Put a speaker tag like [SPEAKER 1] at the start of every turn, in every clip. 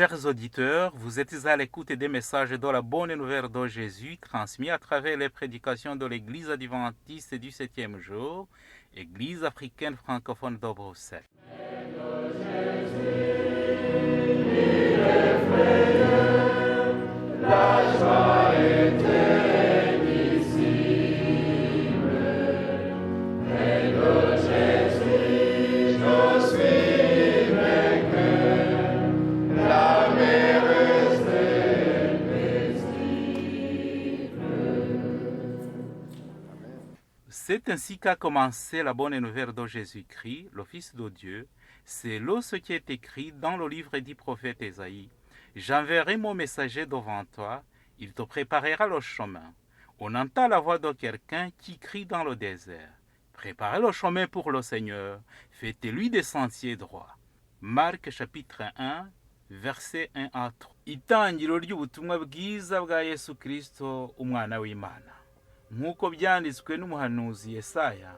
[SPEAKER 1] Chers auditeurs, vous êtes à l'écoute des messages de la bonne nouvelle de Jésus transmis à travers les prédications de l'Église adventiste du 7e jour, Église africaine francophone de Bruxelles. C'est ainsi qu'a commencé la bonne nouvelle de Jésus-Christ, le Fils de Dieu. C'est là ce qui est écrit dans le livre du prophète Ésaïe. J'enverrai mon messager devant toi, il te préparera le chemin. On entend la voix de quelqu'un qui crie dans le désert. Préparez le chemin pour le Seigneur, faites-lui des sentiers droits. Marc chapitre 1, verset 1 à 3. Itangiro ry'ubutumwa bwiza bwa Yesu Kristo, umwana w'Imana. Nk'uko byanditswe n'umuhanuzi Yesaya,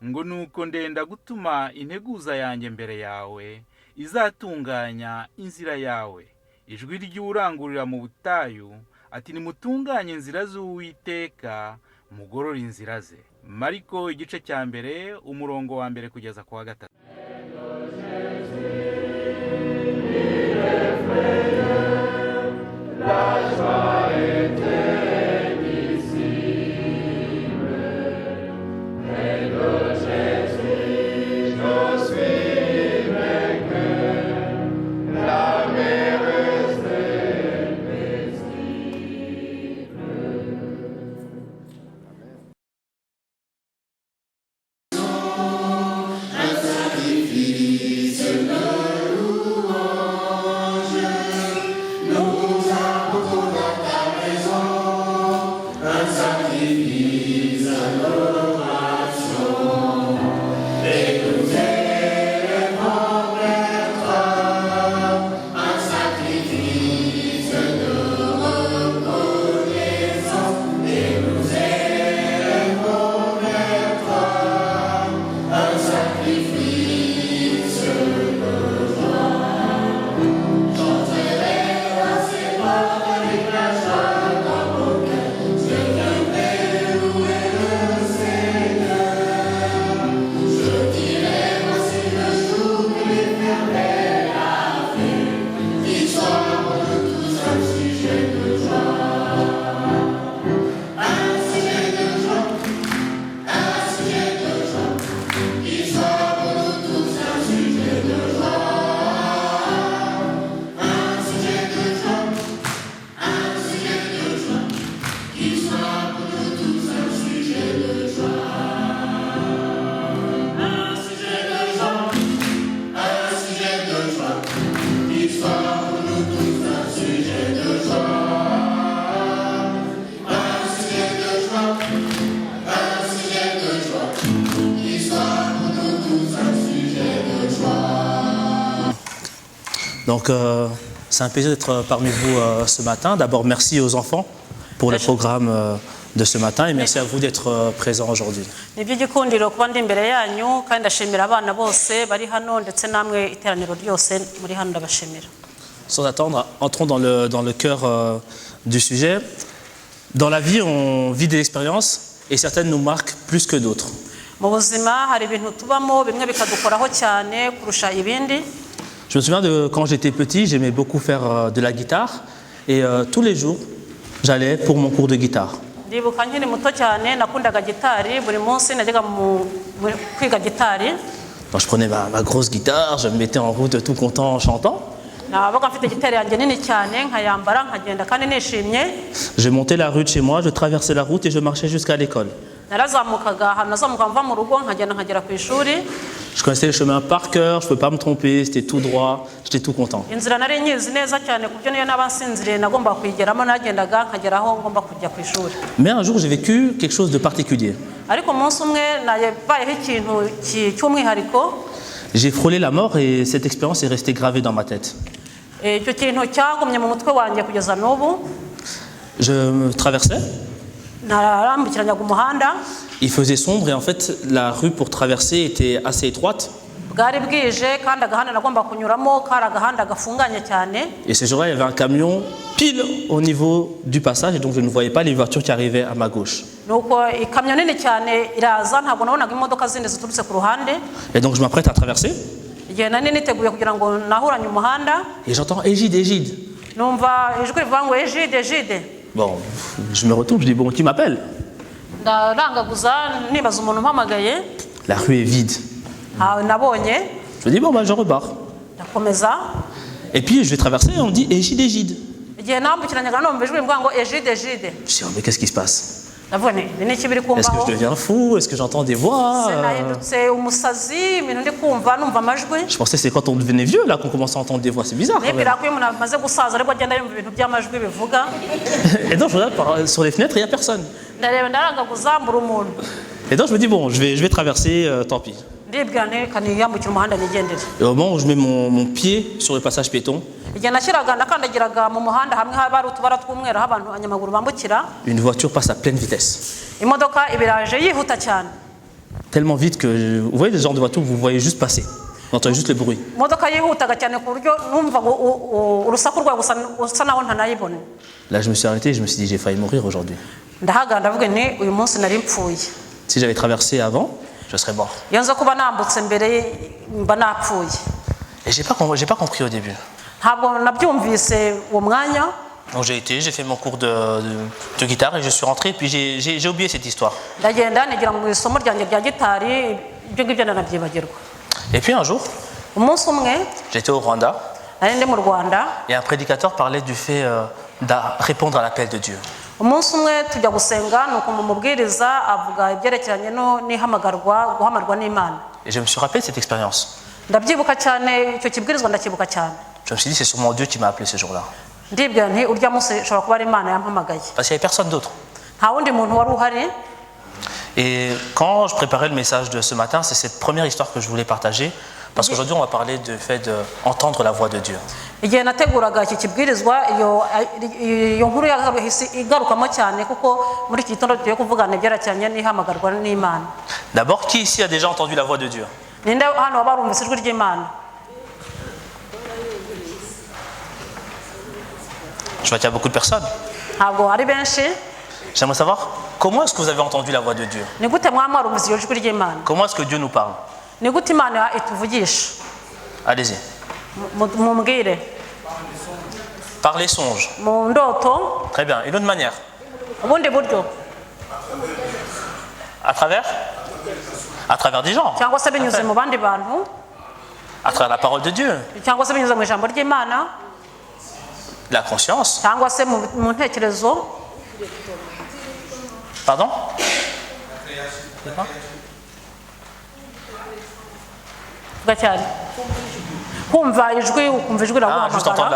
[SPEAKER 1] ngo nuko ndenda gutuma integuza yanjye mbere yawe, izatunganya inzira yawe. Ijwi ry'urangurira mu butayu, ati nimutunganye inzira z'Uwiteka, mugorore inzira ze. Mariko igice cya mbere, umurongo wa mbere kugeza ku wa gatatu.
[SPEAKER 2] Donc, c'est un plaisir d'être parmi vous ce matin. D'abord, merci aux enfants pour le programme de ce matin et merci à vous d'être présents aujourd'hui. Sans attendre, entrons dans le cœur du sujet. Dans la vie, on vit des expériences et certaines nous marquent plus que d'autres. Je me souviens de quand j'étais petit, j'aimais beaucoup faire de la guitare et tous les jours, j'allais pour mon cours de guitare. Donc, je prenais ma grosse guitare, je me mettais en route tout content en chantant. Je montais la rue de chez moi, je traversais la route et je marchais jusqu'à l'école. Je connaissais le chemin par cœur, je ne pouvais pas me tromper, c'était tout droit, j'étais tout content. Mais un jour, j'ai vécu quelque chose de particulier. J'ai frôlé la mort et cette expérience est restée gravée dans ma tête. Je me traversais. Il faisait sombre et en fait la rue pour traverser était assez étroite.
[SPEAKER 3] bwari bwije kandi agahanda nagomba kunyuramo kari agahanda gafunganye cyane.
[SPEAKER 2] Et ce jour-là, il y avait un camion pile au niveau du passage et donc je ne voyais pas les voitures qui arrivaient à ma gauche.
[SPEAKER 3] Nuko ikamyo nini cyane iraza ntabwo nabonaga imodoka zindi ziturutse ku ruhande.
[SPEAKER 2] Et donc je m'apprête à traverser.
[SPEAKER 3] Igihe nani niteguye kugira ngo nahuranye umuhanda.
[SPEAKER 2] Et j'entends Égide, Égide.
[SPEAKER 3] Numva ijwi rivuga ngo Égide, Égide.
[SPEAKER 2] Bon, je me retourne, je dis bon, qui m'appelle?
[SPEAKER 3] Ndarangaguza nibaza umuntu umpamagaye.
[SPEAKER 2] La rue est vide.
[SPEAKER 3] Nabonye.
[SPEAKER 2] Je dis bon, bah, je repars.
[SPEAKER 3] Ndakomeza.
[SPEAKER 2] Et puis je vais traverser et on me dit Égide, Égide.
[SPEAKER 3] Igihe nambukiranyaga numva ijwi rivuga ngo Égide, Égide.
[SPEAKER 2] Je dis oh, mais qu'est-ce qui se passe? Est-ce que je deviens fou? Est-ce que j'entends des voix? Je pensais que c'est quand on devenait vieux là qu'on commençait à entendre des voix. C'est bizarre. Quand même. Et donc je regarde sur les fenêtres et il n'y a personne. Et donc je me dis bon, je vais traverser, tant pis. Et au moment où je mets mon pied sur le passage piéton, une voiture passe à pleine vitesse. Tellement vite que vous voyez le genre de voiture que vous voyez juste passer. Vous entendez juste le bruit. Là je me suis arrêté et je me suis dit j'ai failli mourir aujourd'hui. Si j'avais traversé avant, je serais mort. Et j'ai pas compris au début. Donc j'ai fait mon cours de guitare et je suis rentré et puis j'ai oublié cette histoire. Et puis un jour, j'étais au Rwanda et un prédicateur parlait du fait de répondre à l'appel de Dieu. Et je me suis rappelé de cette expérience. Je me suis dit c'est sûrement Dieu qui m'a appelé ce jour-là. Parce qu'il n'y avait personne d'autre. Et quand je préparais le message de ce matin, c'est cette première histoire que je voulais partager. Parce qu'aujourd'hui, on va parler du fait d'entendre la voix de Dieu. D'abord, qui ici a déjà entendu la voix de Dieu? Je vois qu'il y a beaucoup de personnes. J'aimerais savoir, comment est-ce que vous avez entendu la voix de Dieu? Comment est-ce que Dieu nous parle? Allez-y. Par les songes. Très bien. Et l'autre manière? À travers? À travers des gens. À travers la parole de Dieu. La conscience. Pardon?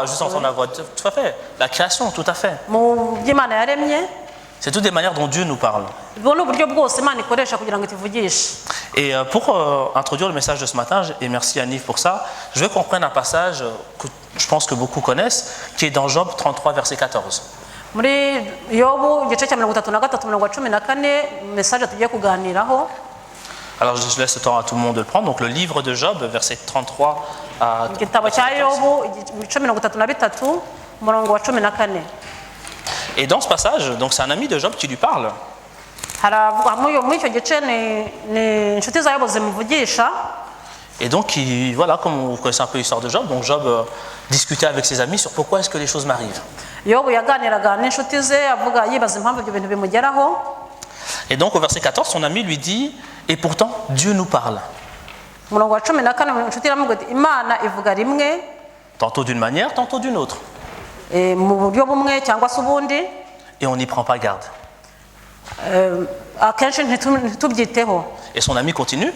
[SPEAKER 2] Juste entendre la voix. Tout à fait. La création, tout à fait. C'est toutes les manières dont Dieu nous parle. Et pour introduire le message de ce matin, et merci à Nive pour ça, je veux qu'on prenne un passage que je pense que beaucoup connaissent, qui est dans Job 33, verset 14. Alors je laisse le temps à tout le monde de le prendre. Donc le livre de Job, verset 33 à 14. Et dans ce passage, donc c'est un ami de Job qui lui parle. Et donc, voilà, comme vous connaissez un peu l'histoire de Job, donc Job discutait avec ses amis sur pourquoi est-ce que les choses m'arrivent. Et donc au verset 14, son ami lui dit, et pourtant Dieu nous parle. Tantôt d'une manière, tantôt d'une autre. Et on n'y prend pas garde. Et son ami continue.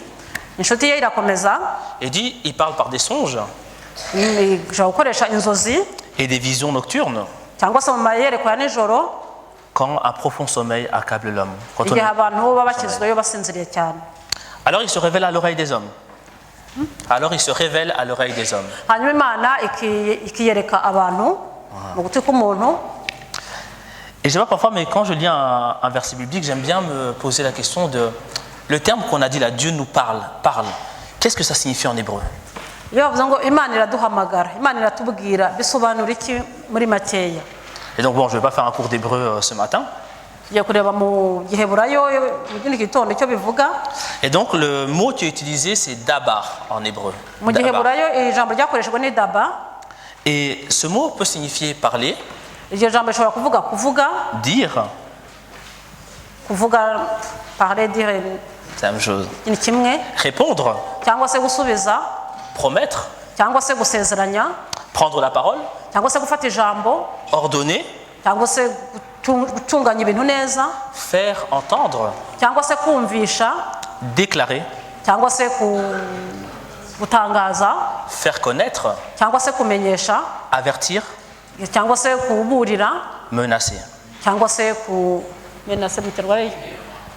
[SPEAKER 2] Et dit, il parle par des songes et des visions nocturnes quand un profond sommeil accable l'homme. Alors il se révèle à l'oreille des hommes. Alors il se révèle à l'oreille des hommes. Et je sais pas parfois, mais quand je lis un verset biblique, j'aime bien me poser la question de le terme qu'on a dit là, Dieu nous parle. Qu'est-ce que ça signifie en hébreu?
[SPEAKER 3] iyo bavuze ngo imana iraduhamagara, imana iratubwira, bisobanura iki muri makeya?
[SPEAKER 2] Et donc bon, je ne vais pas faire un cours d'hébreu ce matin.
[SPEAKER 3] tugiye kureba mu giheburayo mu kindi gitondo icyo bivuga.
[SPEAKER 2] Et donc le mot qui est utilisé, c'est dabar en hébreu.
[SPEAKER 3] mu
[SPEAKER 2] Dabar.
[SPEAKER 3] giheburayo ijambo ryakoreshejwe ni daba.
[SPEAKER 2] Et ce mot peut signifier parler,
[SPEAKER 3] iryo jambo rishobora kuvuga,
[SPEAKER 2] dire,
[SPEAKER 3] parler, dire
[SPEAKER 2] c'est la même chose,
[SPEAKER 3] ni kimwe,
[SPEAKER 2] répondre,
[SPEAKER 3] cyangwa se gusubiza,
[SPEAKER 2] promettre,
[SPEAKER 3] cyangwa se gusezeranya,
[SPEAKER 2] prendre la parole,
[SPEAKER 3] cyangwa se gufata ijambo,
[SPEAKER 2] ordonner,
[SPEAKER 3] cyangwa se gutunganya ibintu neza,
[SPEAKER 2] faire entendre,
[SPEAKER 3] cyangwa se kumvisha,
[SPEAKER 2] déclarer,
[SPEAKER 3] cyangwa se gutangaza,
[SPEAKER 2] faire connaître,
[SPEAKER 3] cyangwa se kumenyesha,
[SPEAKER 2] avertir,
[SPEAKER 3] cyangwa se kuburira,
[SPEAKER 2] menacer.
[SPEAKER 3] cyangwa se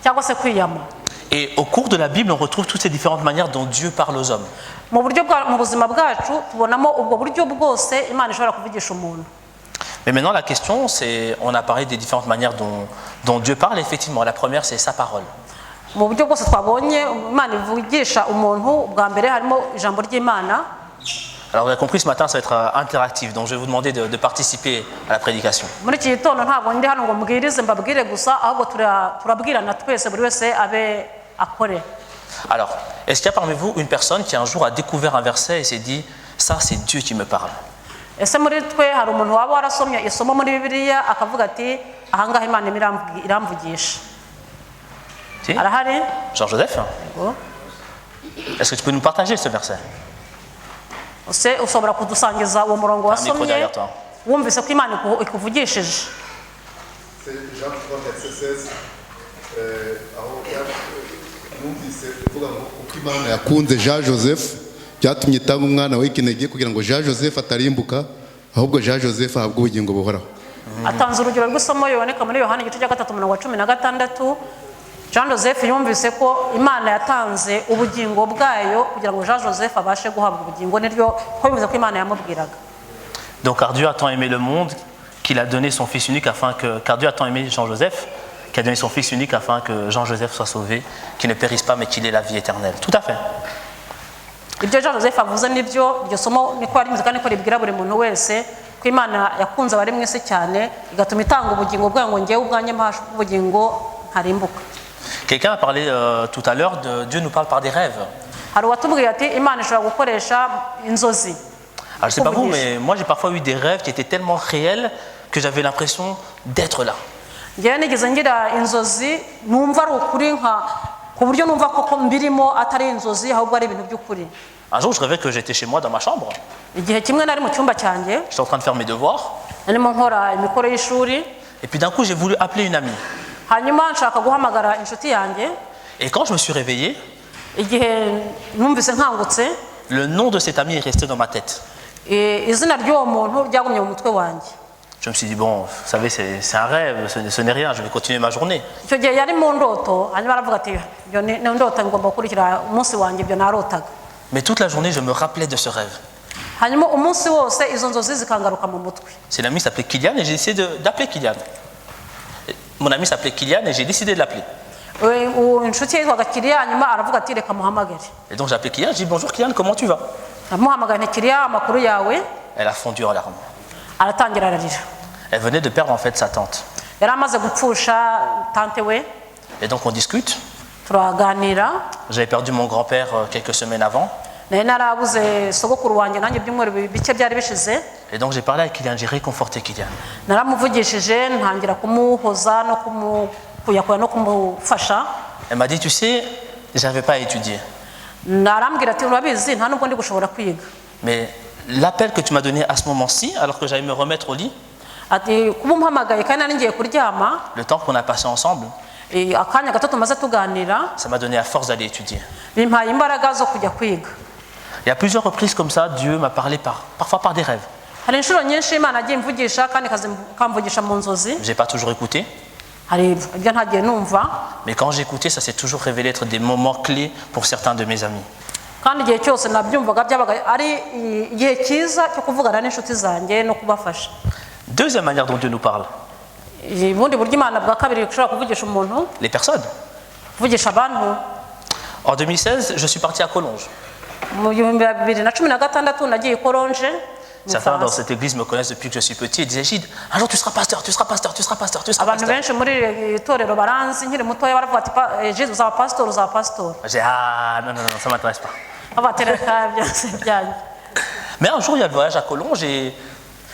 [SPEAKER 3] cyangwa se kwiyama.
[SPEAKER 2] Et au cours de la Bible, on retrouve toutes ces différentes manières dont Dieu parle aux hommes.
[SPEAKER 3] mu buzima bwacu tubonamo ubwo buryo bwose Imana ishobora kuvugisha umuntu.
[SPEAKER 2] Mais maintenant, la question, c'est, on a parlé des différentes manières dont Dieu parle. Effectivement, la première, c'est sa parole.
[SPEAKER 3] mu buryo bwose twabonye Imana ivugisha umuntu, bwa mbere harimo ijambo ry'Imana.
[SPEAKER 2] Alors, vous avez compris, ce matin, ça va être interactif. Donc, je vais vous demander de participer à la prédication.
[SPEAKER 3] muri iki gitondo ntabwo ndi hano ngo mbwirize mbabwire gusa, ahubwo turabwirana twese, buri wese abe akore.
[SPEAKER 2] Alors, est-ce qu'il y a parmi vous une personne qui un jour a découvert un verset et s'est dit, ça, c'est Dieu qui me parle?
[SPEAKER 3] ese muri twe hari umuntu waba warasomye isomo muri Bibiliya akavuga ati ahangaha Imana iramvugisha?
[SPEAKER 2] Si?
[SPEAKER 3] arahari?
[SPEAKER 2] Jean-Joseph?
[SPEAKER 3] Yego.
[SPEAKER 2] Est-ce que tu peux nous partager ce verset?
[SPEAKER 3] ese ushobora kudusangiza uwo murongo
[SPEAKER 2] Un micro
[SPEAKER 3] wasomye
[SPEAKER 2] derrière toi.
[SPEAKER 3] wumvise ko Imana ikuvugishije?
[SPEAKER 4] C'est Jean 3, verset 16. Aho numvise uvuga ngo uko Imana yakunze Jean Joseph byatumye itanga umwana w'ikinege kugira ngo Jean Joseph atarimbuka, ahubwo Jean Joseph ahabwe ubugingo buhoraho.
[SPEAKER 3] atanze urugero rw'isomo riboneka muri Yohana igice cya 3:16. Jean Joseph yumvise ko Imana yatanze ubugingo bwayo kugira ngo Jean Joseph abashe guhabwa ubugingo, niryo ko yumvise ko Imana yamubwiraga.
[SPEAKER 2] Donc, car Dieu a tant aimé le monde qu'il a donné son Fils unique car Dieu a tant aimé Jean-Joseph qui a donné son Fils unique afin que Jean-Joseph soit sauvé, qu'il ne périsse pas mais qu'il ait la vie éternelle. Tout à fait.
[SPEAKER 3] ibyo Jean Joseph avuze nibyo, iryo somo niko rimeze kandi ko ribwira buri muntu wese ko Imana yakunze abari mu isi cyane igatuma itanga ubugingo bwayo ngo ngewe ubwanjye mpashe ubugingo ntarimbuka.
[SPEAKER 2] Quelqu'un a parlé tout à l'heure de Dieu nous parle par des rêves.
[SPEAKER 3] hari uwatubwiye ati Imana ishobora gukoresha inzozi.
[SPEAKER 2] Alors, je ne sais pas vous, mais moi j'ai parfois eu des rêves qui étaient tellement réels que j'avais l'impression d'être là.
[SPEAKER 3] ngewe nigeze ngira inzozi numva ari ukuri, ku buryo numva koko mbirimo atari inzozi ahubwo ari ibintu by'ukuri.
[SPEAKER 2] Un jour, je rêvais que j'étais chez moi dans ma chambre.
[SPEAKER 3] igihe kimwe nari mu cyumba cyanjye
[SPEAKER 2] J'étais en train de faire mes devoirs.
[SPEAKER 3] narimo nkora imikoro y'ishuri,
[SPEAKER 2] Et puis d'un coup, j'ai voulu appeler une amie.
[SPEAKER 3] hanyuma nshaka guhamagara inshuti yanjye.
[SPEAKER 2] Et quand je me suis réveillé,
[SPEAKER 3] igihe numvise nkangutse,
[SPEAKER 2] le nom de cet ami est resté dans ma tête.
[SPEAKER 3] izina ry'uwo muntu ryagumye mu mutwe wanjye.
[SPEAKER 2] Je me suis dit, bon, vous savez, c'est un rêve, ce n'est rien, je vais continuer ma journée.
[SPEAKER 3] icyo gihe yari mu ndoto, hanyuma aravuga ati ibyo ni ndoto, ngomba gukurikira umunsi wanjye ibyo narotaga.
[SPEAKER 2] Mais toute la journée, je me rappelais de ce rêve.
[SPEAKER 3] hanyuma umunsi wose izo nzozi zikangaruka mu mutwe.
[SPEAKER 2] Cet ami s'appelait Kylian et j'ai décidé d'appeler Kylian. Mon ami s'appelait Kylian et j'ai décidé de l'appeler.
[SPEAKER 3] inshuti ye yitwaga Kiriya, hanyuma aravuga ati reka muhamagare.
[SPEAKER 2] Et donc j'ai appelé Kylian, j'ai dit, bonjour Kylian, comment tu vas?
[SPEAKER 3] amuhamagara nti Kiriya, amakuru yawe?
[SPEAKER 2] Elle a fondu en larmes.
[SPEAKER 3] aratangira ararira.
[SPEAKER 2] Elle venait de perdre en fait sa tante.
[SPEAKER 3] yari amaze gupfusha tante we.
[SPEAKER 2] Et donc on discute.
[SPEAKER 3] turaganira.
[SPEAKER 2] J'avais perdu mon grand-père quelques semaines avant.
[SPEAKER 3] nari narabuze sogokuru wanjye nanjye ibyumweru bike byari bishize.
[SPEAKER 2] Et donc j'ai parlé avec Kylian, j'ai réconforté Kylian.
[SPEAKER 3] naramuvugishije ntangira kumuhoza no kumukuyakuya no kumufasha.
[SPEAKER 2] Elle m'a dit, tu sais, j'avais pas étudié.
[SPEAKER 3] narambwira ati urabizi nta nubwo ndi gushobora kwiga.
[SPEAKER 2] Mais l'appel que tu m'as donné à ce moment-ci, alors que j'allais me remettre au lit,
[SPEAKER 3] ati kuba umpamagaye kandi nari ngiye kuryama,
[SPEAKER 2] le temps qu'on a passé ensemble,
[SPEAKER 3] akanya gato tumaze tuganira,
[SPEAKER 2] ça m'a donné la force d'aller étudier.
[SPEAKER 3] bimpaye imbaraga zo kujya kwiga.
[SPEAKER 2] Il y a plusieurs reprises comme ça, Dieu m'a parlé parfois par des rêves.
[SPEAKER 3] hari inshuro nyinshi Imana agiye imvugisha kandi ikamvugisha mu nzozi.
[SPEAKER 2] Je n'ai pas toujours écouté,
[SPEAKER 3] hari ibyo ntagiye numva,
[SPEAKER 2] mais quand j'ai écouté, ça s'est toujours révélé être des moments clés pour certains de mes amis.
[SPEAKER 3] kandi igihe cyose nabyumvaga byabaga ari igihe cyiza cyo kuvugana n'inshuti zanjye no kubafasha.
[SPEAKER 2] Deuxième manière dont Dieu nous parle,
[SPEAKER 3] ubundi buryo Imana bwa kabiri ishobora kuvugisha umuntu,
[SPEAKER 2] les personnes.
[SPEAKER 3] kuvugisha abantu.
[SPEAKER 2] En 2016, je suis parti à Collonges.
[SPEAKER 3] mu 2016 nagiye ikoronje mu
[SPEAKER 2] Certains dans
[SPEAKER 3] Bufaransa.
[SPEAKER 2] cette église me connaissent depuis que je suis petit et disaient Gide, un jour tu seras pasteur, tu seras pasteur, tu seras pasteur, tu seras
[SPEAKER 3] abantu
[SPEAKER 2] pasteur.
[SPEAKER 3] benshi muri iri torero baranzi nkiri mutoya baravuga ati Jesus uzaba pastor uzaba pastor.
[SPEAKER 2] J'ai dit, ah non, non, non, ça ne m'intéresse pas.
[SPEAKER 3] Abatereka byose byanyu.
[SPEAKER 2] Mais un jour, il y a le voyage à Collonges et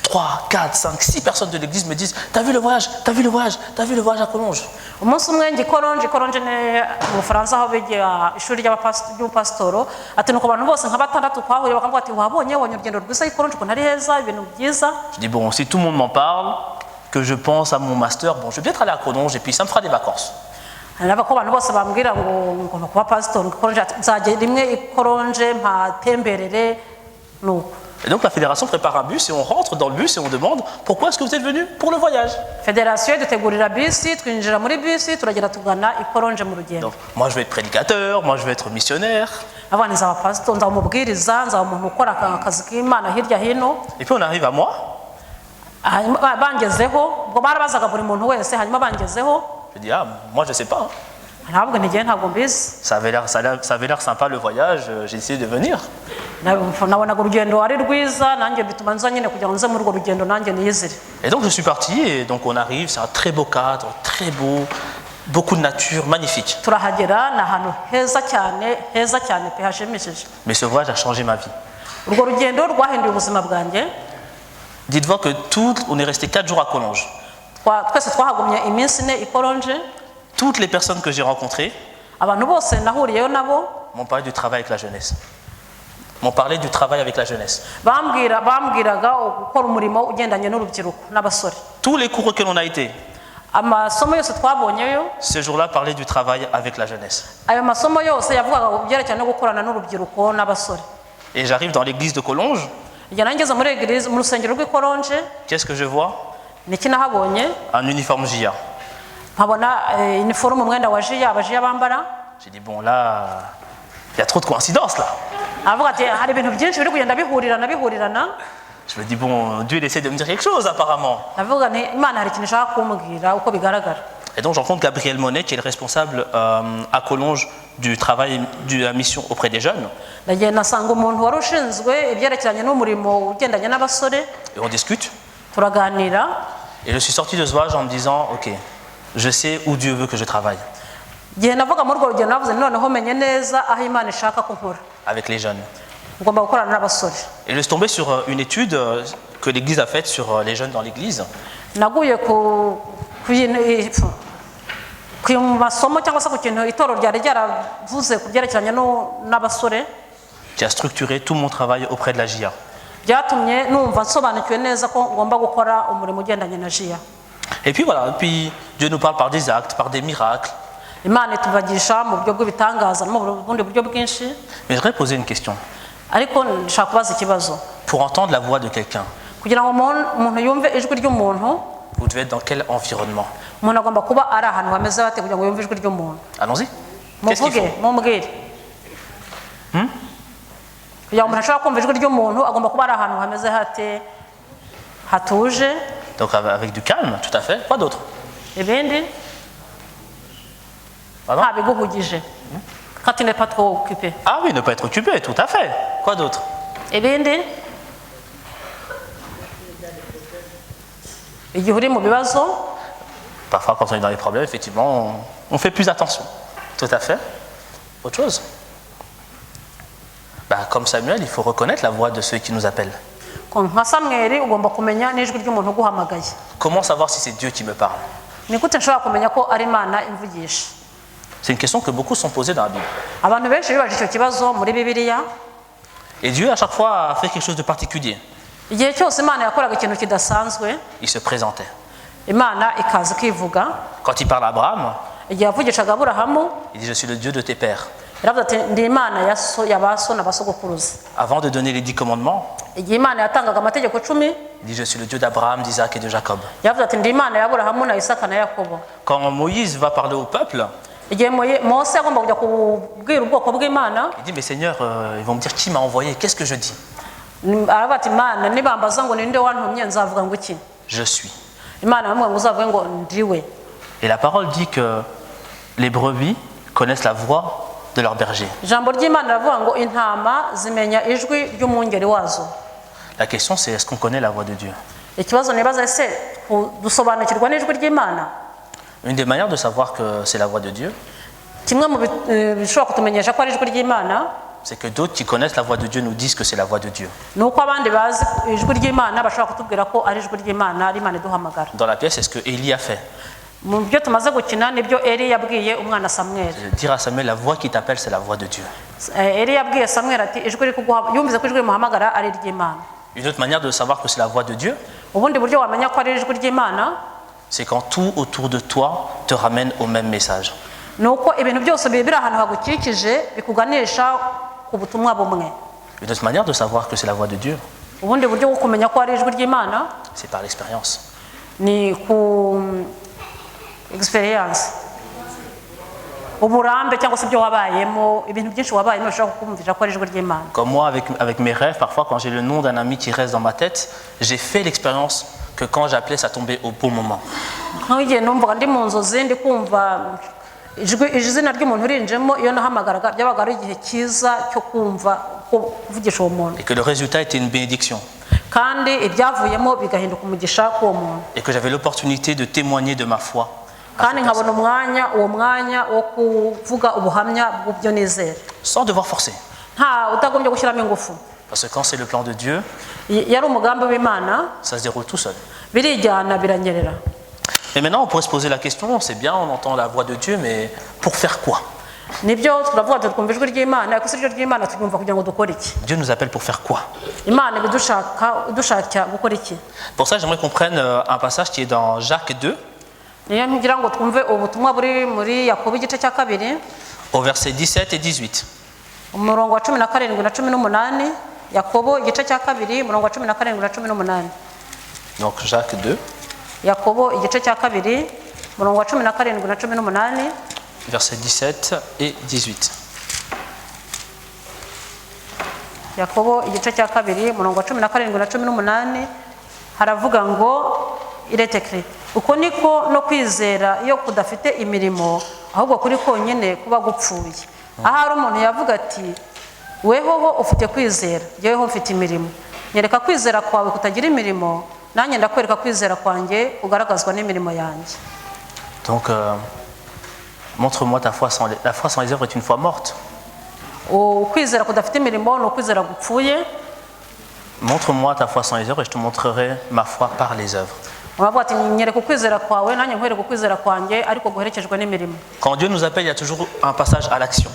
[SPEAKER 2] 3, 4, 5, 6 personnes de l'église me disent T'as vu le voyage, t'as vu le voyage, t'as vu le voyage à Collonges.
[SPEAKER 3] Umunsi umwe ikoronje ne mu Bufaransa aho begera ishuri ry'abapastoro ati nuko abantu bose nka batandatu twahuye bakavuga ati wabonye urugendo rwisa ikoronje ko ntari heza ibintu byiza.
[SPEAKER 2] Je dis bon, si tout le monde m'en parle, que je pense à mon master, bon, je vais peut-être aller à Collonges et puis ça me fera des vacances.
[SPEAKER 3] Naba ko abantu bose bambwira ngo ngomba kuba pastor ikoronje nzajye rimwe ikoronje mpatemberere nuko.
[SPEAKER 2] Et donc la fédération prépare un bus et on rentre dans le bus et on demande pourquoi est-ce que vous êtes venu pour le voyage.
[SPEAKER 3] Federasiyo dutegurira bisi twinjira muri bisi turagenda tugana ikoronje mu rugendo.
[SPEAKER 2] Donc moi je vais être prédicateur, moi je vais être missionnaire.
[SPEAKER 3] Abana nzaba pastor nzaba umubwiriza nzaba umuntu ukora akazi k'Imana hirya hino.
[SPEAKER 2] Et puis on arrive à moi.
[SPEAKER 3] Bangezeho ubwo barabazaga buri muntu wese hanyuma bangezeho.
[SPEAKER 2] Je dis ah moi je sais pas.
[SPEAKER 3] Ntabwo ntigiye ntabwo mbizi.
[SPEAKER 2] Ça avait l'air sympa le voyage, j'ai essayé de venir.
[SPEAKER 3] Nabonaga urugendo ari rwiza nanjye bituma nza nyine kugira ngo nze muri urwo rugendo nanjye niyizire.
[SPEAKER 2] Et donc je suis parti et donc on arrive, c'est un très beau cadre, très beau, beaucoup de nature, magnifique.
[SPEAKER 3] Turahagera ni ahantu heza cyane pe hashimishije.
[SPEAKER 2] Mais ce voyage a changé ma vie.
[SPEAKER 3] Urwo rugendo rwahinduye ubuzima bwanjye.
[SPEAKER 2] Dites-vous que on est resté 4 jours à Collonges.
[SPEAKER 3] Twese twahagumye iminsi ine ikoronje.
[SPEAKER 2] Toutes les personnes que j'ai rencontrées
[SPEAKER 3] Abantu bose nahuriyeyo nabo
[SPEAKER 2] m'ont parlé du travail avec la jeunesse. M'ont parlé du travail avec la jeunesse.
[SPEAKER 3] bambwiraga gukora umurimo ugendanye n'urubyiruko n'abasore.
[SPEAKER 2] Tous les cours auxquels on a été,
[SPEAKER 3] Amasomo yose twabonyeyo
[SPEAKER 2] ce jour-là parlait du travail avec la jeunesse.
[SPEAKER 3] ayo masomo yose yavugaga byerekeranye no gukorana n'urubyiruko n'abasore.
[SPEAKER 2] Et j'arrive dans l'église de Collonges.
[SPEAKER 3] Igihe nangeze muri eglise mu rusengero rw'ikoronje
[SPEAKER 2] Qu'est-ce que je vois?
[SPEAKER 3] niki nahabonye
[SPEAKER 2] Un uniforme JIA.
[SPEAKER 3] nkabona uniforme umwenda wa jiya abajiya bambara.
[SPEAKER 2] J'ai dit bon là, il y a trop de coïncidences là.
[SPEAKER 3] Avuga ati hari ibintu byinshi biri kugenda bihurirana.
[SPEAKER 2] Je me dis bon, Dieu il essaie de me dire quelque chose apparemment.
[SPEAKER 3] Navuga nti Imana hari ikintu ishaka kumbwira uko bigaragara.
[SPEAKER 2] Et donc je rencontre Gabriel Monet qui est le responsable à Collonges du travail de la mission auprès des jeunes.
[SPEAKER 3] Ndagiye nasanga umuntu wari ushinzwe ibyerekeranye n'umurimo ugendanye n'abasore.
[SPEAKER 2] Et on discute.
[SPEAKER 3] Turaganira.
[SPEAKER 2] Et je suis sorti de ce voyage en me disant ok, je sais où Dieu veut que je travaille.
[SPEAKER 3] Igihe navuga muri urwo rugendo navuze noneho menye neza aho Imana ishaka ko nkora.
[SPEAKER 2] Avec les jeunes.
[SPEAKER 3] Ngomba gukorana n'abasore.
[SPEAKER 2] Et je suis tombé sur une étude que l'église a faite sur les jeunes dans l'église.
[SPEAKER 3] Naguye ku masomo cyangwa se ku kintu itoro ryari ryaravuze ku byerekeranye n'abasore.
[SPEAKER 2] Qui a structuré tout mon travail auprès de la JIA.
[SPEAKER 3] Byatumye numva nsobanukiwe neza ko ngomba gukora umurimo ugendanye na jiya.
[SPEAKER 2] Et puis voilà, puis Dieu nous parle par des actes, par des miracles.
[SPEAKER 3] Imana itubagisha mu buryo bw'ibitangaza no mu bundi buryo bwinshi.
[SPEAKER 2] Mais je voudrais poser une question.
[SPEAKER 3] Ariko nshaka kubaza ikibazo.
[SPEAKER 2] Pour entendre la voix de quelqu'un,
[SPEAKER 3] Kugira ngo umuntu yumve ijwi ry'umuntu,
[SPEAKER 2] vous devez être dans quel environnement?
[SPEAKER 3] umuntu agomba kuba ari ahantu hameze bate kugira ngo yumve ijwi ry'umuntu.
[SPEAKER 2] Allons-y. Qu'est-ce qu'il
[SPEAKER 3] Muvuge,
[SPEAKER 2] faut?
[SPEAKER 3] mumbwire. Kugira ngo umuntu ashobora kumva ijwi ry'umuntu agomba kuba ari ahantu hameze hate hatuje.
[SPEAKER 2] Donc avec du calme, tout à fait. Quoi d'autre?
[SPEAKER 3] Ibindi
[SPEAKER 2] Pardon?
[SPEAKER 3] nta biguhugije. Quand tu n'es pas trop occupé.
[SPEAKER 2] Ah oui, ne pas être occupé, tout à fait. Quoi d'autre?
[SPEAKER 3] Ibindi igihe uri mu bibazo.
[SPEAKER 2] Parfois, quand on est dans les problèmes, effectivement, on fait plus attention. Tout à fait. Autre chose? Comme Samuel, il faut reconnaître la voix de ceux qui nous appellent.
[SPEAKER 3] Nka Samweli ugomba kumenya n'ijwi ry'umuntu uguhamagaye.
[SPEAKER 2] Comment savoir si c'est Dieu qui me parle?
[SPEAKER 3] Ni gute nshobora kumenya ko ari Imana imvugisha?
[SPEAKER 2] C'est une question que beaucoup sont posées dans la Bible.
[SPEAKER 3] Abantu benshi bibaje icyo kibazo muri Bibiliya.
[SPEAKER 2] Et Dieu, à chaque fois, a fait quelque chose de particulier.
[SPEAKER 3] Igihe cyose Imana yakoraga ikintu kidasanzwe,
[SPEAKER 2] Il se présentait.
[SPEAKER 3] Imana ikaza ikivuga.
[SPEAKER 2] Quand il parle à Abraham,
[SPEAKER 3] Igihe yavugishaga Aburahamu,
[SPEAKER 2] il dit « Je suis le Dieu de tes pères ».
[SPEAKER 3] yaravuze ati ndi Imana ya ba so na ba sogokuruza.
[SPEAKER 2] Avant de donner les 10 commandements,
[SPEAKER 3] Igihe Imana yatangaga amategeko 10,
[SPEAKER 2] il dit « Je suis le Dieu d'Abraham, d'Isaac et de Jacob ».
[SPEAKER 3] yaravuze ati ndi Imana ya Aburahamu na Isaka na Yakobo.
[SPEAKER 2] Quand Moïse va parler au peuple,
[SPEAKER 3] Igihe Mose agomba kujya kubwira ubwoko bw'Imana,
[SPEAKER 2] il dit « Mais Seigneur, ils vont me dire qui m'a envoyé, qu'est-ce que je dis ?»
[SPEAKER 3] aravuga ati Imana nibambaza ngo ninde wantumye nzavuga ngo iki?
[SPEAKER 2] Je suis.
[SPEAKER 3] Imana bamwe ngo uzavuge ngo ndiwe.
[SPEAKER 2] Et la parole dit que les brebis connaissent la voix de leur berger.
[SPEAKER 3] ijambo ry'imana riravuga ngo intama zimenya ijwi ry'umwungeri wazo.
[SPEAKER 2] La question c'est est-ce qu'on connaît la voix de Dieu?
[SPEAKER 3] Ikibazo nibaza ese dusobanukirwa n'ijwi ry'imana?
[SPEAKER 2] Une des manières de savoir que c'est la voix de Dieu,
[SPEAKER 3] kimwe mu bishobora kutumenyesha ko ari ijwi ry'imana,
[SPEAKER 2] c'est que d'autres qui connaissent la voix de Dieu nous disent que c'est la voix de Dieu.
[SPEAKER 3] ni uko abandi bazi ijwi ry'imana bashobora kutubwira ko ari ijwi ry'imana, ari Imana iduhamagara.
[SPEAKER 2] Dans la pièce, c'est ce que Élie a fait.
[SPEAKER 3] Mu byo tumaze gukina nibyo Eli yabwiye umwana Samuel.
[SPEAKER 2] Dire à Samuel, la voix qui t'appelle, c'est la voix de Dieu.
[SPEAKER 3] Eli yabwiye Samuel ati ijwi yumvise ko ijwi rimuhamagara ari iry'Imana.
[SPEAKER 2] Une autre manière de savoir que c'est la voix de Dieu,
[SPEAKER 3] Ubundi buryo wamenya ko ari ijwi ry'Imana,
[SPEAKER 2] c'est quand tout autour de toi te ramène au même message.
[SPEAKER 3] ni uko ibintu byose biri ahantu hagukikije bikuganisha ku butumwa bumwe.
[SPEAKER 2] Une autre manière de savoir que c'est la voix de Dieu,
[SPEAKER 3] Ubundi buryo bwo kumenya ko ari ijwi ry'Imana
[SPEAKER 2] c'est par l'expérience.
[SPEAKER 3] ni ku experience, uburambe cyangwa se ibyo wabayemo, ibintu byinshi wabayemo bishobora kukumvisha ko ari ijwi ry'Imana.
[SPEAKER 2] Comme moi, avec mes rêves, parfois quand j'ai le nom d'un ami qui reste dans ma tête, j'ai fait l'expérience que quand j'appelais, ça tombait au bon moment.
[SPEAKER 3] Nk'igihe numvaga ndi mu nzozi ndi kumva izina ry'umuntu urinjemo, iyo nahamagaraga byabaga ari igihe cyiza cyo kumva kuvugisha uwo muntu,
[SPEAKER 2] Et que le résultat était une bénédiction.
[SPEAKER 3] kandi ibyavuyemo bigahinduka umugisha k'uwo muntu,
[SPEAKER 2] Et que j'avais l'opportunité de témoigner de ma foi.
[SPEAKER 3] kandi nkabona uwo mwanya wo kuvuga ubuhamya bw'ibyo nizera,
[SPEAKER 2] Sans devoir forcer.
[SPEAKER 3] nta utagombye gushyiramo ingufu.
[SPEAKER 2] Parce que quand c'est le plan de Dieu,
[SPEAKER 3] Yari umugambi w'Imana,
[SPEAKER 2] ça se déroule tout seul.
[SPEAKER 3] birijyana biranyerera.
[SPEAKER 2] Mais maintenant, on pourrait se poser la question, c'est bien, on entend la voix de Dieu, mais pour faire quoi?
[SPEAKER 3] Nibyo turavuga twumva ijwi ry'Imana, ariko ijwi ry'Imana turyumva kugira ngo dukore iki?
[SPEAKER 2] Dieu nous appelle pour faire quoi?
[SPEAKER 3] Imana idushaka gukora iki?
[SPEAKER 2] Pour ça, j'aimerais qu'on prenne un passage qui est dans Jacques 2,
[SPEAKER 3] Niyo ngira ngo twumve ubutumwa buri muri Yakobo igice cya 2,
[SPEAKER 2] au verset 17 et 18.
[SPEAKER 3] umurongo wa 17 na 18. Yakobo igice cya 2 umurongo wa 17 na 18.
[SPEAKER 2] Donc Jacques 2,
[SPEAKER 3] Yakobo igice cya 2 umurongo wa 17 na 18.
[SPEAKER 2] versets 17 et 18.
[SPEAKER 3] Yakobo igice cya 2 umurongo wa 17 na 18 haravuga ngo iretekre, uko niko no kwizera iyo kudafite imirimo, ahubwo kuri konyine kuba gupfuye. Ahari umuntu yavuga ati wehoho ufite kwizera, jyeweho mfite imirimo, nyereka kwizera kwawe kutagira imirimo, nanjye ndakwereka kwizera kwanjye kugaragazwa n'imirimo yanjye.
[SPEAKER 2] Donc, montre-moi ta foi sans la foi sans les œuvres est une foi morte.
[SPEAKER 3] Ukwizera kudafite imirimo ni ukwizera gupfuye.
[SPEAKER 2] Montre-moi ta foi sans les œuvres et je te montrerai ma foi par les œuvres.
[SPEAKER 3] Uravuga ati nyereka ukwizera kwawe, nanjye nkwereka ukwizera kwanjye ariko guherekejwe n'imirimo.
[SPEAKER 2] Quand Dieu nous appelle, il y a toujours un passage à l'action.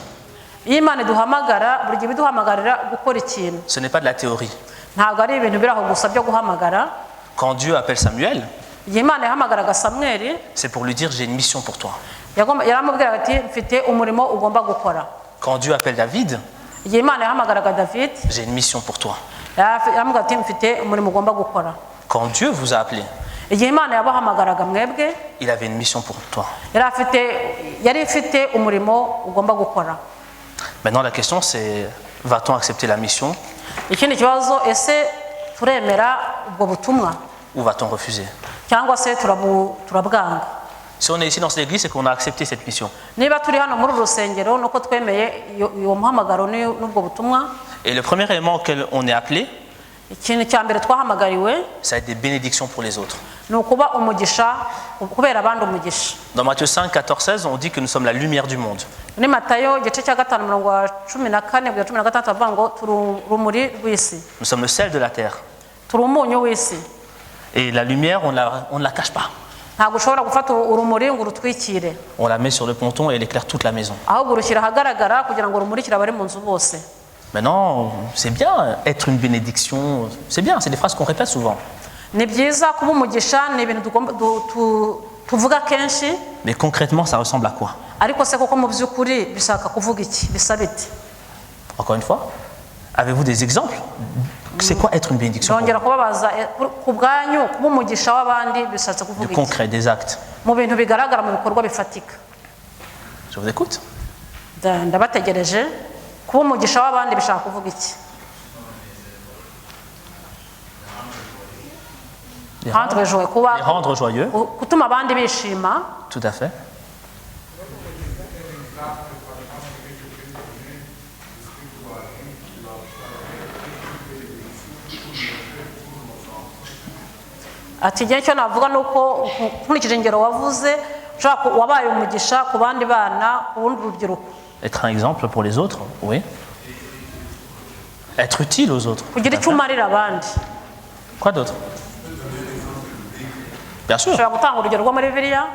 [SPEAKER 3] Iyo Imana iduhamagara, buri gihe iduhamagarira gukora ikintu.
[SPEAKER 2] Ce n'est pas de la théorie.
[SPEAKER 3] Ntabwo ari ibintu biri aho gusa byo guhamagara.
[SPEAKER 2] Quand Dieu appelle Samuel,
[SPEAKER 3] Igihe Imana yahamagaraga Samweli,
[SPEAKER 2] c'est pour lui dire j'ai une mission pour toi.
[SPEAKER 3] yaramubwiraga ati mfite umurimo ugomba gukora.
[SPEAKER 2] Quand Dieu appelle David,
[SPEAKER 3] Igihe Imana yahamagaraga David,
[SPEAKER 2] j'ai une mission pour toi.
[SPEAKER 3] yaramubwiraga ati mfite umurimo ugomba gukora.
[SPEAKER 2] Quand Dieu vous a appelé,
[SPEAKER 3] Igihe Imana yabahamagaraga mwebwe,
[SPEAKER 2] il avait une mission pour toi.
[SPEAKER 3] yari ifite umurimo ugomba gukora.
[SPEAKER 2] Maintenant, la question c'est, va-t-on accepter la mission
[SPEAKER 3] Ikindi kibazo, ese turemera ubwo butumwa
[SPEAKER 2] ou va-t-on refuser?
[SPEAKER 3] cyangwa se turabwanga?
[SPEAKER 2] Si on est ici dans cette église, c'est qu'on a accepté cette mission.
[SPEAKER 3] Niba turi hano muri uru rusengero nuko twemeye uwo muhamagaro n'ubwo butumwa.
[SPEAKER 2] Et le premier élément auquel on est appelé,
[SPEAKER 3] Ikintu cya mbere twahamagariwe
[SPEAKER 2] ça va être des bénédictions pour les autres.
[SPEAKER 3] ni ukuba umugisha, kubera abandi umugisha.
[SPEAKER 2] Dans Matthieu 5, 14, 16, on dit que nous sommes la lumière du monde.
[SPEAKER 3] Muri Matayo igice cya 5 umurongo wa 14 kugera 16 bavuga ngo turi urumuri rw'isi,
[SPEAKER 2] Nous sommes le sel de la terre.
[SPEAKER 3] turi umunyu w'isi.
[SPEAKER 2] Et la lumière, on ne la cache pas.
[SPEAKER 3] Ntabwo ushobora gufata urumuri ngo urutwikire,
[SPEAKER 2] On la met sur le ponton et elle éclaire toute la maison.
[SPEAKER 3] ahubwo urushyira ahagaragara kugira ngo rumurikire abari mu nzu bose.
[SPEAKER 2] Maintenant, c'est bien être une bénédiction. C'est bien, c'est des phrases qu'on répète souvent.
[SPEAKER 3] Ni byiza kuba umugisha, ni ibintu tuvuga kenshi,
[SPEAKER 2] Mais concrètement, ça ressemble à quoi?
[SPEAKER 3] ariko se koko mu by'ukuri bishaka kuvuga iki, bisa bite?
[SPEAKER 2] Encore une fois, avez-vous des exemples? C'est quoi être une bénédiction pour vous?
[SPEAKER 3] Ndongera kubabaza, ku bwanyu kuba umugisha w'abandi bishatse kuvuga
[SPEAKER 2] Du
[SPEAKER 3] iki?
[SPEAKER 2] concret, des actes.
[SPEAKER 3] Mu bintu bigaragara, mu bikorwa bifatika.
[SPEAKER 2] Je vous écoute.
[SPEAKER 3] Ndabategereje. Kuba umugisha w'abandi bishaka kuvuga iki?
[SPEAKER 2] Les rendre joyeux.
[SPEAKER 3] Gutuma abandi bishima.
[SPEAKER 2] Tout à fait.
[SPEAKER 3] ati igihe cyo navuga ni uko nkurikije ingero wavuze wabaye umugisha ku bandi bana ku bundi rubyiruko.
[SPEAKER 2] Être un exemple pour les autres, oui. Être utile aux autres.
[SPEAKER 3] Kugira icyo umarira abandi.
[SPEAKER 2] Quoi d'autre? Bien sûr.
[SPEAKER 3] Ushobora gutanga urugero rwo muri Bibiliya.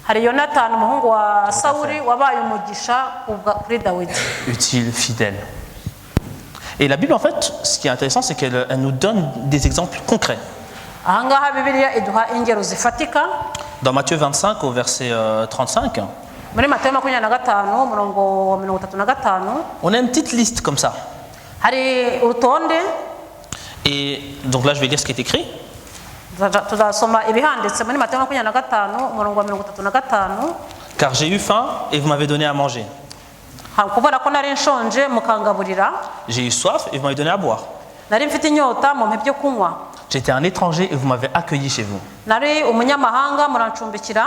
[SPEAKER 3] Hari Yonatani umuhungu wa Sawuli wabaye umugisha kuri Dawidi.
[SPEAKER 2] Utile, fidèle. Et la Bible, en fait, ce qui est intéressant, c'est qu'elle nous donne des exemples concrets.
[SPEAKER 3] Ahangaha Bibiliya iduha ingero zifatika.
[SPEAKER 2] Dans Matthieu 25, au verset 35,
[SPEAKER 3] muri Matayo 25 umurongo wa 35
[SPEAKER 2] on a une petite liste comme ça.
[SPEAKER 3] Hari urutonde.
[SPEAKER 2] Et donc là, je vais lire ce qui est écrit.
[SPEAKER 3] Tuzasoma ibihanditse muri Matayo 25 umurongo wa 35.
[SPEAKER 2] Car j'ai eu faim et vous m'avez donné à manger.
[SPEAKER 3] Kubera ko nari nshonje mukangaburira.
[SPEAKER 2] J'ai eu soif et vous m'avez donné à boire.
[SPEAKER 3] Nari mfite inyota mu mpebyo kunywa.
[SPEAKER 2] J'étais un étranger et vous m'avez accueilli chez vous.
[SPEAKER 3] Nari umunyamahanga murancumbikira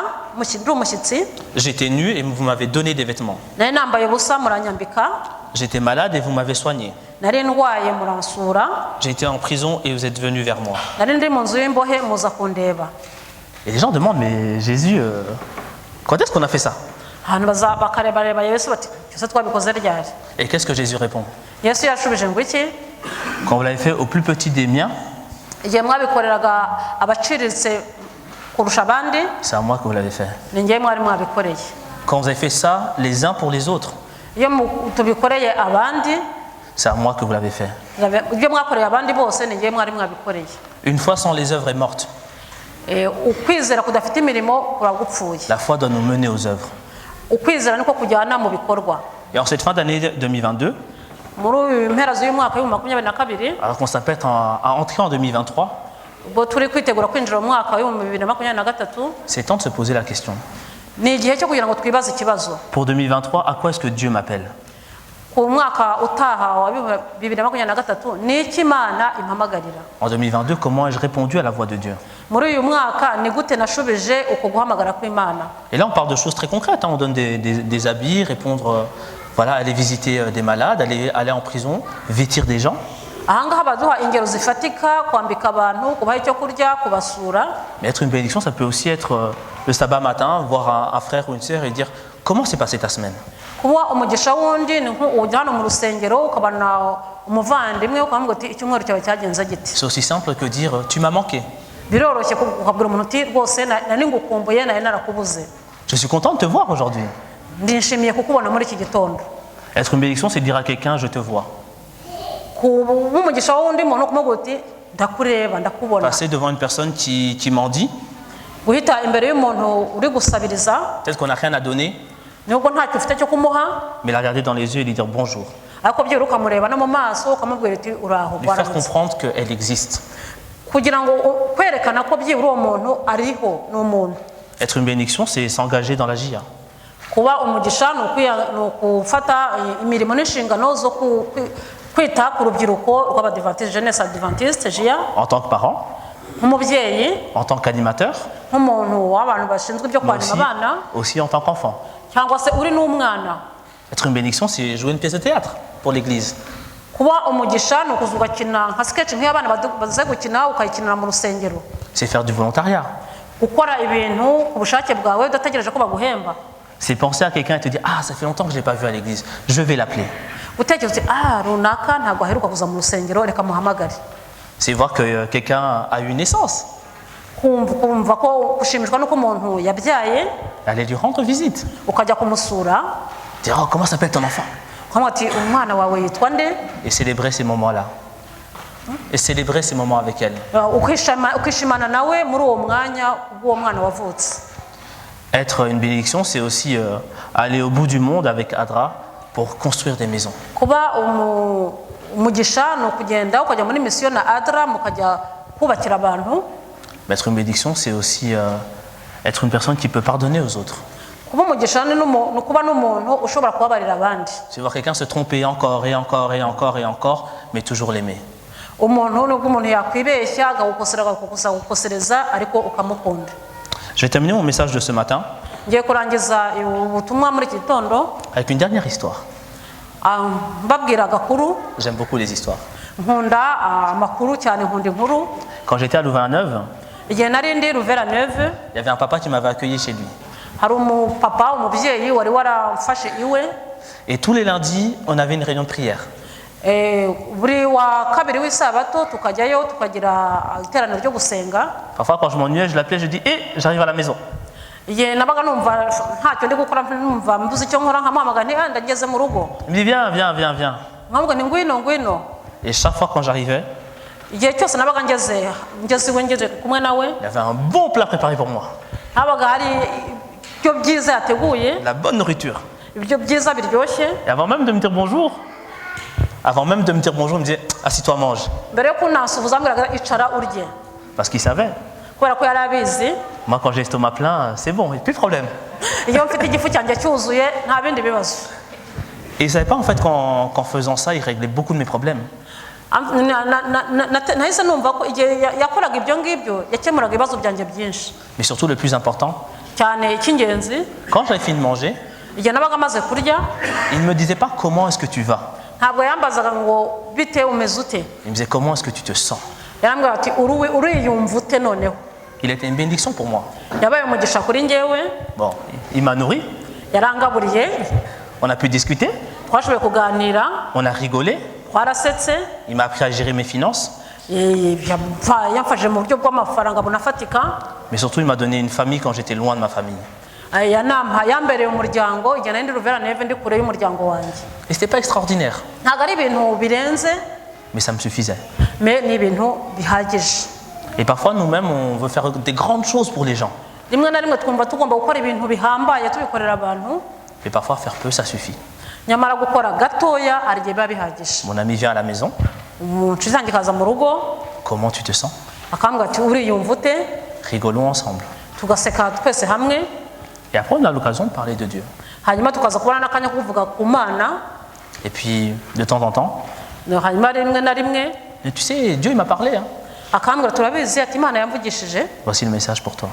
[SPEAKER 3] umushyitsi.
[SPEAKER 2] J'étais nu et vous m'avez donné des vêtements.
[SPEAKER 3] Nari nambaye ubusa muranyambika.
[SPEAKER 2] J'étais malade et vous m'avez soigné.
[SPEAKER 3] Nari ndwaye muransura.
[SPEAKER 2] J'étais en prison et vous êtes venu vers moi.
[SPEAKER 3] Nari ndi mu nzu y'imbohe muza kundeba.
[SPEAKER 2] Et les gens demandent, mais Jésus, quand est-ce qu'on a fait ça?
[SPEAKER 3] Ahantu bakarebareba Yesu bati cyose twabikoze ryari.
[SPEAKER 2] Et qu'est-ce que Jésus répond?
[SPEAKER 3] Yesu yashubije ngo iki?
[SPEAKER 2] Quand vous l'avez fait au plus petit des miens,
[SPEAKER 3] igihe mwabikoreraga abaciriritse kurusha abandi,
[SPEAKER 2] c'est à moi que vous l'avez fait.
[SPEAKER 3] ni ngiye mwari mwabikoreye.
[SPEAKER 2] Quand vous avez fait ça les uns pour les autres,
[SPEAKER 3] iyo tubikoreye abandi,
[SPEAKER 2] c'est à moi que vous l'avez fait.
[SPEAKER 3] ibyo mwakoreye abandi bose ni ngiye mwari mwabikoreye.
[SPEAKER 2] Une foi sans les œuvres est morte.
[SPEAKER 3] Ukwizera kudafite imirimo kuragupfuye.
[SPEAKER 2] La foi doit nous mener aux œuvres.
[SPEAKER 3] Ukwizera niko kujyana mu bikorwa.
[SPEAKER 2] Et en cette fin d'année 2022,
[SPEAKER 3] muri mpera z'uyu mwaka wa 2022,
[SPEAKER 2] alors qu'on s'apprête à entrer en 2023,
[SPEAKER 3] ubwo turi kwitegura kwinjira mu mwaka wa 2023,
[SPEAKER 2] c'est temps de se poser la question.
[SPEAKER 3] Ni igihe cyo kugira ngo twibaze ikibazo.
[SPEAKER 2] Pour 2023, à quoi est-ce que Dieu m'appelle?
[SPEAKER 3] Ku mwaka utaha wa 2023 ni iki Imana impamagarira?
[SPEAKER 2] En 2022, comment ai-je répondu à la voix de Dieu?
[SPEAKER 3] Muri uyu mwaka ni gute nashubije uko guhamagara kw'Imana?
[SPEAKER 2] Et là, on parle de choses très concrètes. On donne des habits, répondre, voilà, aller visiter des malades, aller en prison, vêtir des gens.
[SPEAKER 3] Ahangaha baduha ingero zifatika, kwambika abantu, kubaha icyo kurya, kubasura.
[SPEAKER 2] Mais être une bénédiction, ça peut aussi être le sabbat matin, voir un frère ou une sœur et dire comment s'est passée ta semaine.
[SPEAKER 3] Kuba umugisha wundi ni ujya hano mu rusengero ukabana umuvandimwe ukamubwira uti icyumweru cyawe cyagenze gite.
[SPEAKER 2] C'est aussi simple que dire tu m'as manqué.
[SPEAKER 3] Biroroshye ukabwira umuntu uti rwose nari ngukumbuye nari narakubuze.
[SPEAKER 2] Je suis content de te voir aujourd'hui.
[SPEAKER 3] Ndishimiye kukubona muri iki gitondo.
[SPEAKER 2] Être une bénédiction, c'est dire à quelqu'un je te vois.
[SPEAKER 3] Umugisha wundi muntu kumubwira uti ndakureba ndakubona.
[SPEAKER 2] Passer devant une personne qui mendie.
[SPEAKER 3] Guhita imbere y'umuntu uri gusabiriza.
[SPEAKER 2] Peut-être qu'on n'a rien à donner.
[SPEAKER 3] Nubwo ntacyo ufite cyo kumuha.
[SPEAKER 2] Mais la regarder dans les yeux et lui dire bonjour.
[SPEAKER 3] Ariko byo ukamureba no mu maso ukamubwira uti uraho.
[SPEAKER 2] Lui faire comprendre qu'elle existe.
[SPEAKER 3] Kugira ngo kwerekana ko byibura uwo muntu ariho n'umuntu.
[SPEAKER 2] Être une bénédiction, c'est s'engager dans la JIA.
[SPEAKER 3] Kuba umugisha no kufata imirimo n'inshingano zo kwita ku rubyiruko rw'Abadventiste Jeunesse Adventiste JIA.
[SPEAKER 2] En tant que parent.
[SPEAKER 3] Nk'umubyeyi.
[SPEAKER 2] En tant qu'animateur.
[SPEAKER 3] Nk'umuntu w'abantu bashinzwe ibyo kwanima abana.
[SPEAKER 2] Aussi en tant qu'enfant.
[SPEAKER 3] Cyangwa se uri n'umwana.
[SPEAKER 2] Être une bénédiction, c'est jouer une pièce de théâtre pour l'église.
[SPEAKER 3] Kuba umugisha no kuzugakina nka sketch nk'abana baze gukina ukayikinira mu rusengero.
[SPEAKER 2] C'est faire du volontariat.
[SPEAKER 3] Gukora ibintu ku bushake bwawe udategereje ko baguhemba.
[SPEAKER 2] C'est penser à quelqu'un et te dire ah ça fait longtemps que je l'ai pas vu à l'église, je vais l'appeler.
[SPEAKER 3] Utekereza runaka ntabwo aheruka kuza mu rusengero reka muhamagare.
[SPEAKER 2] C'est voir que quelqu'un a eu une naissance.
[SPEAKER 3] Kumva ko kushimishwa nuko umuntu yabyaye.
[SPEAKER 2] Aller lui rendre visite.
[SPEAKER 3] Ukajya kumusura.
[SPEAKER 2] Dire oh comment s'appelle ton enfant?
[SPEAKER 3] Ati umwana wawe yitwa nde?
[SPEAKER 2] Et célébrer ces moments-là. Et célébrer ces moments avec elle.
[SPEAKER 3] Ukishimana nawe muri uwo mwanya ubwo mwana wavutse.
[SPEAKER 2] Être une bénédiction, c'est aussi aller au bout du monde avec Adra pour construire des maisons.
[SPEAKER 3] Kuba umugisha no kugenda ukajya muri mission na Adra mukajya kubakira abantu.
[SPEAKER 2] Être une bénédiction, c'est aussi être une personne qui peut pardonner aux autres.
[SPEAKER 3] Kuba umugisha no kuba n'umuntu ushobora kubabarira abandi.
[SPEAKER 2] C'est voir quelqu'un se tromper encore et encore et encore et encore, mais toujours l'aimer.
[SPEAKER 3] Umuntu nubwo umuntu yakwibeshya agakosereza ariko ukamukunda.
[SPEAKER 2] Je vais terminer mon message de ce matin
[SPEAKER 3] ngiye kurangiza ubutumwa muri iki gitondo
[SPEAKER 2] avec une dernière histoire.
[SPEAKER 3] mbabwira agakuru.
[SPEAKER 2] J'aime beaucoup les histoires.
[SPEAKER 3] nkunda amakuru cyane, nkunda inkuru.
[SPEAKER 2] Quand j'étais à Louvain-la-Neuve,
[SPEAKER 3] Igihe nari ndi Louvain-la-Neuve,
[SPEAKER 2] il y avait un papa qui m'avait accueilli chez lui.
[SPEAKER 3] hari umupapa, umubyeyi wari waramfashe iwe.
[SPEAKER 2] Et tous les lundis, on avait une réunion de prière.
[SPEAKER 3] Buri wa kabiri w'isabato tukajyayo tukagira iteraniro ryo gusenga.
[SPEAKER 2] Parfois, quand je m'ennuyais, je l'appelais, je dis hé, j'arrive à la maison.
[SPEAKER 3] Igihe nabaga numva ntacyo ndi gukora, numva mbuze icyo nkora, nkamuhamagara nti ndageze mu rugo.
[SPEAKER 2] Il me dit viens, viens, viens, viens.
[SPEAKER 3] Nkavuga ni ngwino.
[SPEAKER 2] Et chaque fois quand j'arrivais,
[SPEAKER 3] Igihe cyose nabaga ngeze iwe ngeze kumwe nawe,
[SPEAKER 2] il y avait un bon plat préparé pour moi.
[SPEAKER 3] habaga hari ibyo byiza yateguye,
[SPEAKER 2] La bonne nourriture.
[SPEAKER 3] ibyo byiza biryoshye.
[SPEAKER 2] Et avant même de me dire bonjour, il me disait assis-toi, mange.
[SPEAKER 3] Mbere yo kunasuhuza ambwiraga icara urye,
[SPEAKER 2] Parce qu'il savait.
[SPEAKER 3] kubera ko yari abizi
[SPEAKER 2] Moi, quand j'ai l'estomac plein, c'est bon, il n'y a plus de problème.
[SPEAKER 3] iyo mfite igifu cyanjye cyuzuye nta bindi bibazo.
[SPEAKER 2] Et il ne savait pas en fait qu'en faisant ça, il réglait beaucoup de mes problèmes.
[SPEAKER 3] Nahise numva ko igihe yakoraga ibyo ngibyo yakemuraga ibibazo byanjye byinshi
[SPEAKER 2] Mais surtout, le plus important,
[SPEAKER 3] cyane. Icy'ingenzi,
[SPEAKER 2] quand j'avais fini de manger,
[SPEAKER 3] igihe nabaga amaze kurya,
[SPEAKER 2] il ne me disait pas comment est-ce que tu vas.
[SPEAKER 3] ntabwo yambazaga ngo bite umeze ute,
[SPEAKER 2] Il me disait comment est-ce que tu te sens.
[SPEAKER 3] yarambwira ati uriyumva ute noneho.
[SPEAKER 2] Il était une bénédiction pour moi.
[SPEAKER 3] Yabaye umugisha kuri njyewe,
[SPEAKER 2] Bon, il m'a nourri,
[SPEAKER 3] yarangaburiye,
[SPEAKER 2] on a pu discuter,
[SPEAKER 3] twashoboye kuganira,
[SPEAKER 2] on a rigolé,
[SPEAKER 3] twarasetse,
[SPEAKER 2] il m'a appris à gérer mes finances,
[SPEAKER 3] yamfashije mu buryo bw'amafaranga bunafatika.
[SPEAKER 2] mais surtout il m'a donné une famille quand j'étais loin de ma famille.
[SPEAKER 3] Yambereye umuryango igihe nari ndi Louvain-la-Neuve ndi kure y'umuryango wanjye.
[SPEAKER 2] Et c'était pas extraordinaire,
[SPEAKER 3] Ntabwo ari ibintu birenze,
[SPEAKER 2] mais ça me suffisait.
[SPEAKER 3] me ni ibintu bihagije.
[SPEAKER 2] Et parfois nous-mêmes, on veut faire des grandes choses pour les gens.
[SPEAKER 3] Rimwe na rimwe twumva tugomba gukora ibintu bihambaye tubikorera abantu,
[SPEAKER 2] Mais parfois faire peu, ça suffit.
[SPEAKER 3] nyamara gukora gatoya hari igihe biba bihagije.
[SPEAKER 2] Mon ami vient à la maison,
[SPEAKER 3] Inshuti zanjye ikaza mu rugo
[SPEAKER 2] comment tu te sens?
[SPEAKER 3] akambwira ati uriyumva ute,
[SPEAKER 2] Rigolons ensemble.
[SPEAKER 3] tugaseka twese hamwe,
[SPEAKER 2] Et après on a l'occasion de parler de Dieu.
[SPEAKER 3] hanyuma tukaza kubona n'akanya ko kuvuga ku Mana.
[SPEAKER 2] Et puis de temps en temps,
[SPEAKER 3] Hanyuma rimwe na rimwe
[SPEAKER 2] mais tu sais, Dieu il m'a parlé, hein.
[SPEAKER 3] akambwira turabizi ati Imana yamvugishije,
[SPEAKER 2] Voici le message pour toi.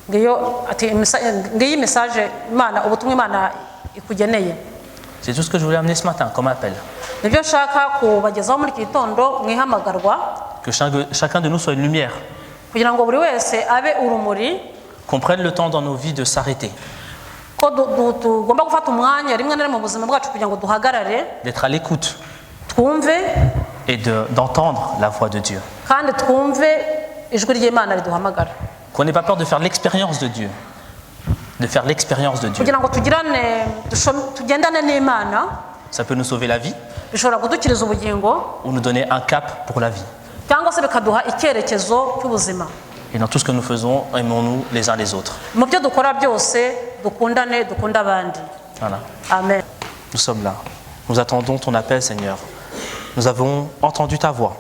[SPEAKER 3] ngiyi message Imana, ubutumwa Imana ikugeneye.
[SPEAKER 2] C'est tout ce que je voulais amener ce matin comme appel.
[SPEAKER 3] Nibyo nshaka kubagezaho muri iki gitondo mwihamagarwa,
[SPEAKER 2] Que chacun de nous soit une lumière,
[SPEAKER 3] kugira ngo buri wese abe urumuri,
[SPEAKER 2] qu'on prenne le temps dans nos vies de s'arrêter,
[SPEAKER 3] ko tugomba gufata umwanya rimwe na rimwe mu buzima bwacu kugira ngo duhagarare,
[SPEAKER 2] d'être à l'écoute
[SPEAKER 3] twumve
[SPEAKER 2] et d'entendre la voix de Dieu.
[SPEAKER 3] kandi twumve ijwi ry'Imana riduhamagara,
[SPEAKER 2] Qu'on n'ait pas peur de faire l'expérience de Dieu. De faire l'expérience de Dieu.
[SPEAKER 3] kugira ngo tugendane n'Imana.
[SPEAKER 2] Ça peut nous sauver la vie
[SPEAKER 3] Bishobora kudukiriza ubugingo
[SPEAKER 2] ou nous donner un cap pour la vie.
[SPEAKER 3] cyangwa se bikaduha icyerekezo cy'ubuzima.
[SPEAKER 2] Et dans tout ce que nous faisons, aimons-nous les uns les autres.
[SPEAKER 3] Mu byo dukora byose dukundane, dukunde abandi.
[SPEAKER 2] Voilà.
[SPEAKER 3] Amen.
[SPEAKER 2] Nous sommes là. Nous attendons ton appel, Seigneur. Nous avons entendu ta voix.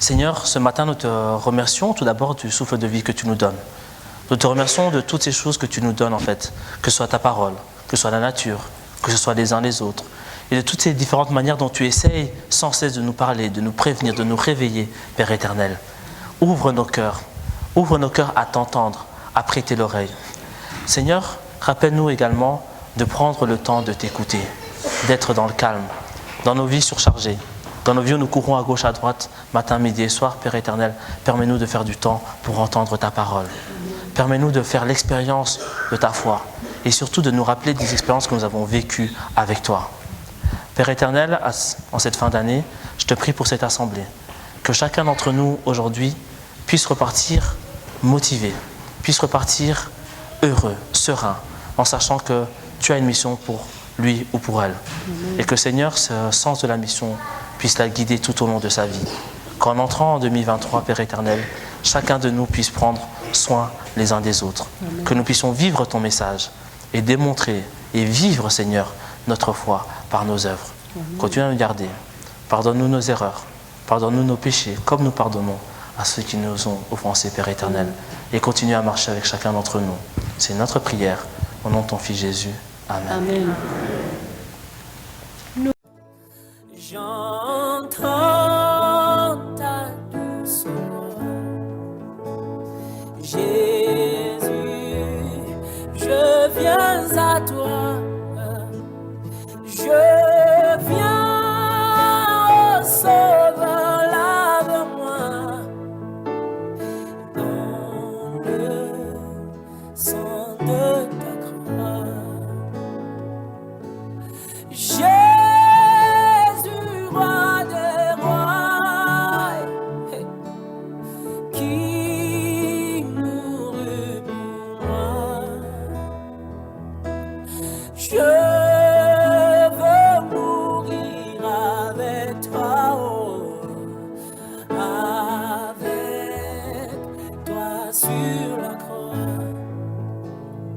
[SPEAKER 2] Seigneur, ce matin, nous te remercions tout d'abord du souffle de vie que tu nous donnes. Nous te remercions de toutes ces choses que tu nous donnes, en fait. Que ce soit ta parole, que ce soit la nature, que ce soit les uns les autres. Et de toutes ces différentes manières dont tu essayes sans cesse de nous parler, de nous prévenir, de nous réveiller, Père éternel. Ouvre nos cœurs à t'entendre, à prêter l'oreille. Seigneur, rappelle-nous également de prendre le temps de t'écouter, d'être dans le calme, dans nos vies surchargées, dans nos vies où nous courons à gauche, à droite, matin, midi et soir. Père éternel, permets-nous de faire du temps pour entendre ta parole. Permets-nous de faire l'expérience de ta foi et surtout de nous rappeler des expériences que nous avons vécues avec toi. Père éternel, en cette fin d'année, je te prie pour cette assemblée, que chacun d'entre nous aujourd'hui puisse repartir motivé, puisse repartir heureux, serein, en sachant que tu as une mission pour lui ou pour elle. Amen. Et que Seigneur, ce sens de la mission puisse la guider tout au long de sa vie. Qu'en entrant en 2023, Père éternel, chacun de nous puisse prendre soin les uns des autres. Amen. Que nous puissions vivre ton message et démontrer et vivre, Seigneur, notre foi par nos œuvres. Amen. Continue à nous garder. Pardonne-nous nos erreurs. Pardonne-nous nos péchés, comme nous pardonnons à ceux qui nous ont offensés, Père éternel. Amen. Et continue à marcher avec chacun d'entre nous. C'est notre prière. Au nom de ton Fils Jésus. Amen.
[SPEAKER 3] Amen.
[SPEAKER 5] J'entends ta douce voix. Jésus, je viens à toi.